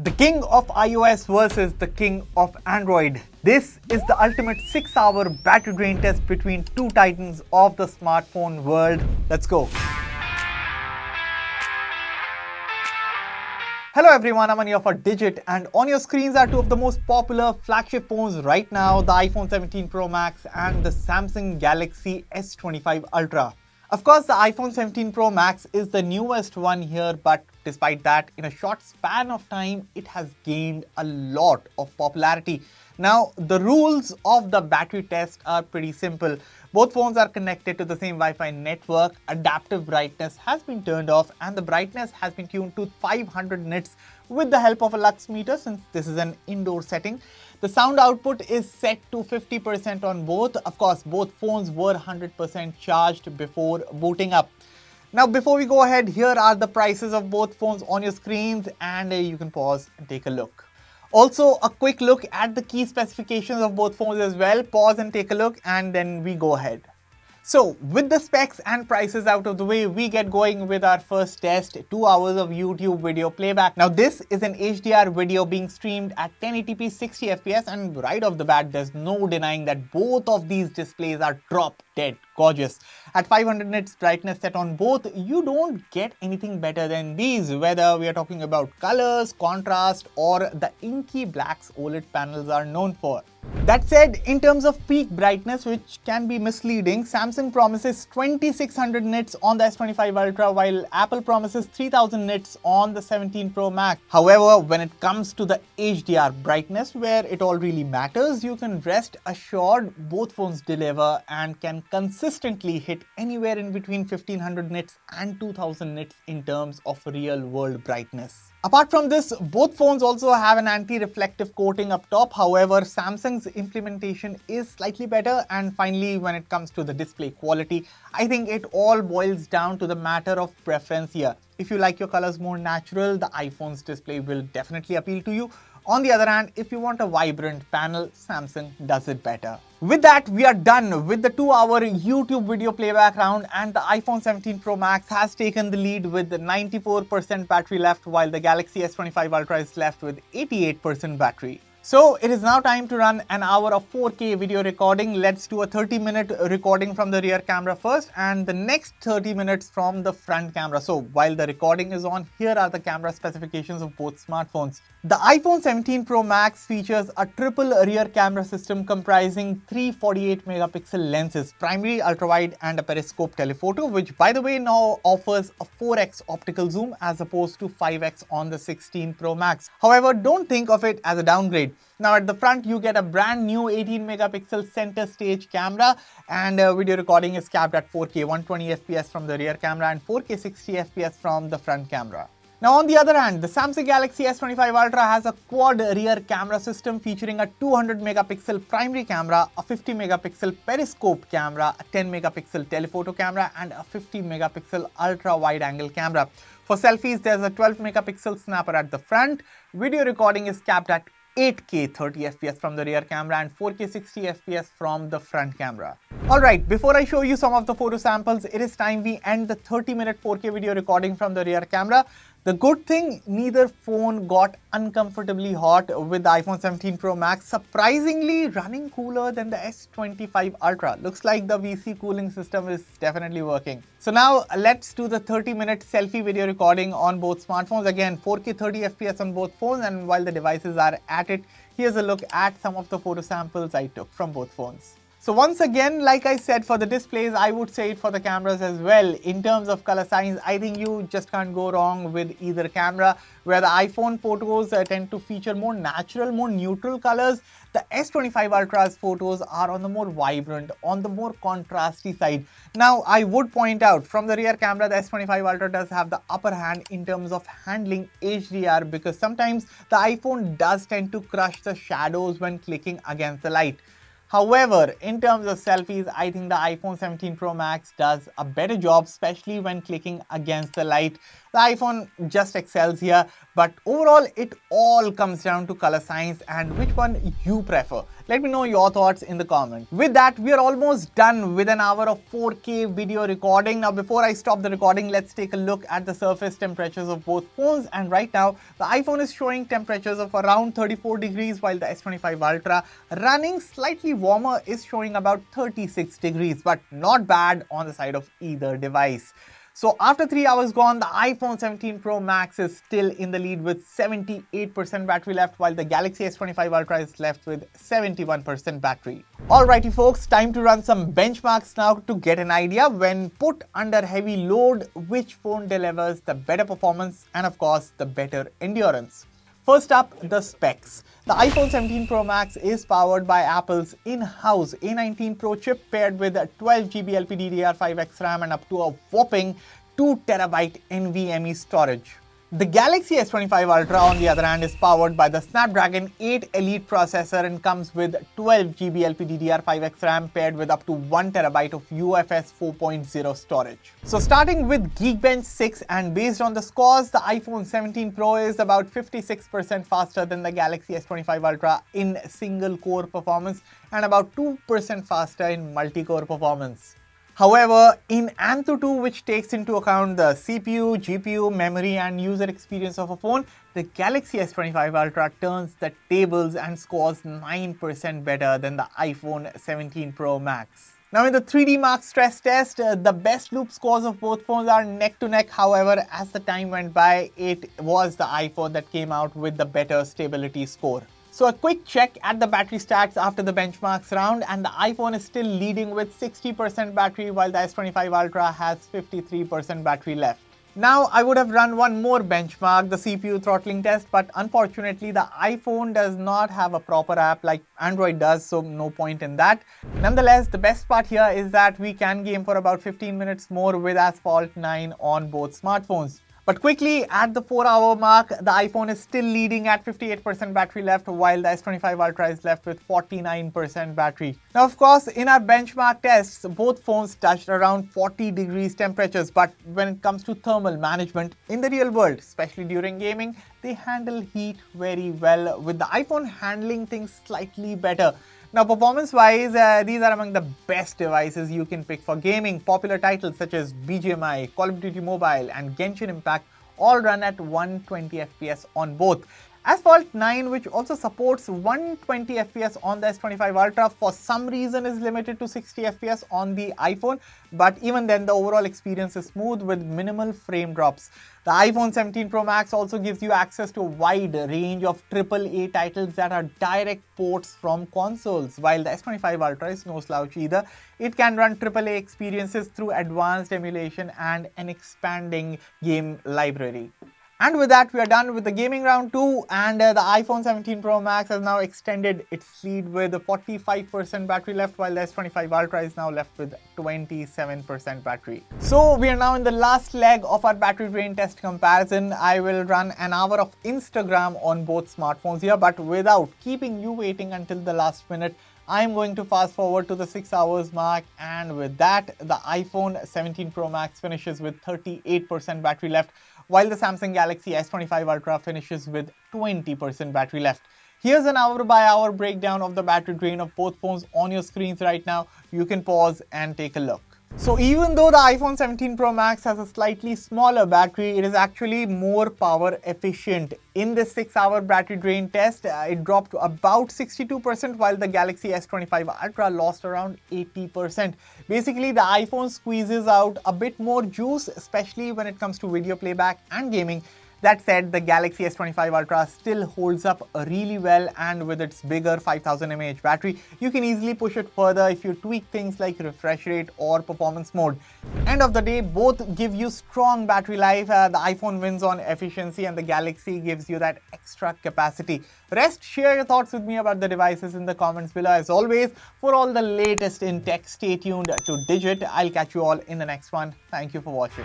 The king of iOS versus the king of Android. This is the ultimate 6-hour battery drain test between two titans of the smartphone world. Let's go. Hello everyone, I'm Ania for Digit, and on your screens are two of the most popular flagship phones right now, the iPhone 17 Pro Max and the Samsung Galaxy S25 Ultra. Of course, the iPhone 17 Pro Max is the newest one here, but despite that, in a short span of time, it has gained a lot of popularity. Now, the rules of the battery test are pretty simple. Both phones are connected to the same Wi-Fi network, adaptive brightness has been turned off, and the brightness has been tuned to 500 nits with the help of a lux meter since this is an indoor setting. The sound output is set to 50% on both. Of course, both phones were 100% charged before booting up. Now, before we go ahead, here are the prices of both phones on your screens, and you can pause and take a look. Also, a quick look at the key specifications of both phones as well. Pause and take a look, and then we go ahead. So, with the specs and prices out of the way, we get going with our first test, 2 hours of YouTube video playback. Now, this is an HDR video being streamed at 1080p 60 fps, and right off the bat, there's no denying that both of these displays are drop dead gorgeous. At 500 nits brightness set on both, you don't get anything better than these, whether we are talking about colors, contrast, or the inky blacks OLED panels are known for. That said, in terms of peak brightness, which can be misleading, Samsung promises 2600 nits on the S25 Ultra, while Apple promises 3000 nits on the 17 Pro Max. However, when it comes to the HDR brightness, where it all really matters, you can rest assured both phones deliver and can consistently hit anywhere in between 1500 nits and 2000 nits in terms of real world brightness. Apart from this, both phones also have an anti-reflective coating up top. However, Samsung's implementation is slightly better. And finally, when it comes to the display quality, I think it all boils down to the matter of preference here. If you like your colors more natural, the iPhone's display will definitely appeal to you. On the other hand, if you want a vibrant panel, Samsung does it better. With that, we are done with the 2-hour YouTube video playback round, and the iPhone 17 Pro Max has taken the lead with 94% battery left, while the Galaxy S25 Ultra is left with 88% battery. So it is now time to run an hour of 4K video recording. Let's do a 30-minute recording from the rear camera first and the next 30 minutes from the front camera. So while the recording is on, here are the camera specifications of both smartphones. The iPhone 17 Pro Max features a triple rear camera system comprising 348 megapixel lenses, primary, ultrawide, and a periscope telephoto, which by the way now offers a 4x optical zoom as opposed to 5x on the 16 Pro Max. However, don't think of it as a downgrade. Now at the front, you get a brand new 18 megapixel center stage camera, and video recording is capped at 4K 120 fps from the rear camera and 4K 60 fps from the front camera. Now on the other hand, the Samsung Galaxy S25 Ultra has a quad rear camera system featuring a 200 megapixel primary camera, a 50 megapixel periscope camera, a 10 megapixel telephoto camera, and a 50 megapixel ultra wide angle camera. For selfies, there's a 12 megapixel snapper at the front. Video recording is capped at 8K 30 fps from the rear camera and 4K 60 fps from the front camera. Alright, before I show you some of the photo samples, it is time we end the 30-minute 4K video recording from the rear camera. The good thing, neither phone got uncomfortably hot, with the iPhone 17 Pro Max surprisingly running cooler than the S25 Ultra. Looks like the VC cooling system is definitely working. So now let's do the 30-minute selfie video recording on both smartphones. Again, 4K 30 fps on both phones, and while the devices are at it, here's a look at some of the photo samples I took from both phones. So once again, like I said for the displays, I would say it for the cameras as well. In terms of color science, I think you just can't go wrong with either camera. Where the iPhone photos tend to feature more natural, more neutral colors, the S25 Ultra's photos are on the more vibrant, on the more contrasty side. Now, I would point out from the rear camera, the S25 Ultra does have the upper hand in terms of handling HDR, because sometimes the iPhone does tend to crush the shadows when clicking against the light. However, in terms of selfies, I think the iPhone 17 Pro Max does a better job, especially when clicking against the light. The iPhone just excels here, But overall, it all comes down to color science and which one you prefer. Let me know your thoughts in the comments. With that, we are almost done with an hour of 4K video recording. Now, before I stop the recording, let's take a look at the surface temperatures of both phones. And right now, the iPhone is showing temperatures of around 34 degrees, while the S25 Ultra, running slightly warmer, is showing about 36 degrees, but not bad on the side of either device. So after 3 hours gone, the iPhone 17 Pro Max is still in the lead with 78% battery left, while the Galaxy S25 Ultra is left with 71% battery. Alrighty folks, time to run some benchmarks now to get an idea when put under heavy load which phone delivers the better performance and of course the better endurance. First up, the specs. The iPhone 17 Pro Max is powered by Apple's in-house A19 Pro chip paired with 12GB LPDDR5X RAM and up to a whopping 2TB NVMe storage. The Galaxy S25 Ultra, on the other hand, is powered by the Snapdragon 8 Elite processor and comes with 12GB LPDDR5X RAM paired with up to 1TB of UFS 4.0 storage. So starting with Geekbench 6, and based on the scores, the iPhone 17 Pro is about 56% faster than the Galaxy S25 Ultra in single core performance and about 2% faster in multi-core performance. However, in Antutu, which takes into account the CPU, GPU, memory and user experience of a phone, the Galaxy S25 Ultra turns the tables and scores 9% better than the iPhone 17 Pro Max. Now in the 3D Mark stress test, the best loop scores of both phones are neck to neck. However, as the time went by, it was the iPhone that came out with the better stability score. So a quick check at the battery stats after the benchmarks round, and the iPhone is still leading with 60% battery while the S25 Ultra has 53% battery left. Now I would have run one more benchmark, the CPU throttling test, but unfortunately the iPhone does not have a proper app like Android does, so no point in that. Nonetheless, the best part here is that we can game for about 15 minutes more with Asphalt 9 on both smartphones. But quickly, at the 4-hour mark, the iPhone is still leading at 58% battery left, while the S25 Ultra is left with 49% battery. Now, of course, in our benchmark tests, both phones touched around 40 degrees temperatures. But when it comes to thermal management in the real world, especially during gaming, they handle heat very well, with the iPhone handling things slightly better. Now, performance-wise, these are among the best devices you can pick for gaming. Popular titles such as BGMI, Call of Duty Mobile and Genshin Impact all run at 120 FPS on both. Asphalt 9, which also supports 120 FPS on the S25 Ultra, for some reason is limited to 60 FPS on the iPhone, but even then the overall experience is smooth with minimal frame drops. The iPhone 17 Pro Max also gives you access to a wide range of AAA titles that are direct ports from consoles, while the S25 Ultra is no slouch either. It can run AAA experiences through advanced emulation and an expanding game library. And with that, we are done with the gaming round 2, and the iPhone 17 Pro Max has now extended its lead with 45% battery left, while the S25 Ultra is now left with 27% battery. So we are now in the last leg of our battery drain test comparison. I will run an hour of Instagram on both smartphones here, but without keeping you waiting until the last minute, I am going to fast forward to the 6 hours mark, and with that, the iPhone 17 Pro Max finishes with 38% battery left, while the Samsung Galaxy S25 Ultra finishes with 20% battery left. Here's an hour-by-hour breakdown of the battery drain of both phones on your screens right now. You can pause and take a look. So even though the iPhone 17 Pro Max has a slightly smaller battery, it is actually more power efficient. In this 6-hour battery drain test, it dropped to about 62%, while the Galaxy S25 Ultra lost around 80%. Basically, the iPhone squeezes out a bit more juice, especially when it comes to video playback and gaming. That said, the Galaxy S25 Ultra still holds up really well, and with its bigger 5000 mAh battery, you can easily push it further if you tweak things like refresh rate or performance mode. End of the day, both give you strong battery life. The iPhone wins on efficiency and the Galaxy gives you that extra capacity. Rest, share your thoughts with me about the devices in the comments below. As always, for all the latest in tech, stay tuned to Digit. I'll catch you all in the next one. Thank you for watching.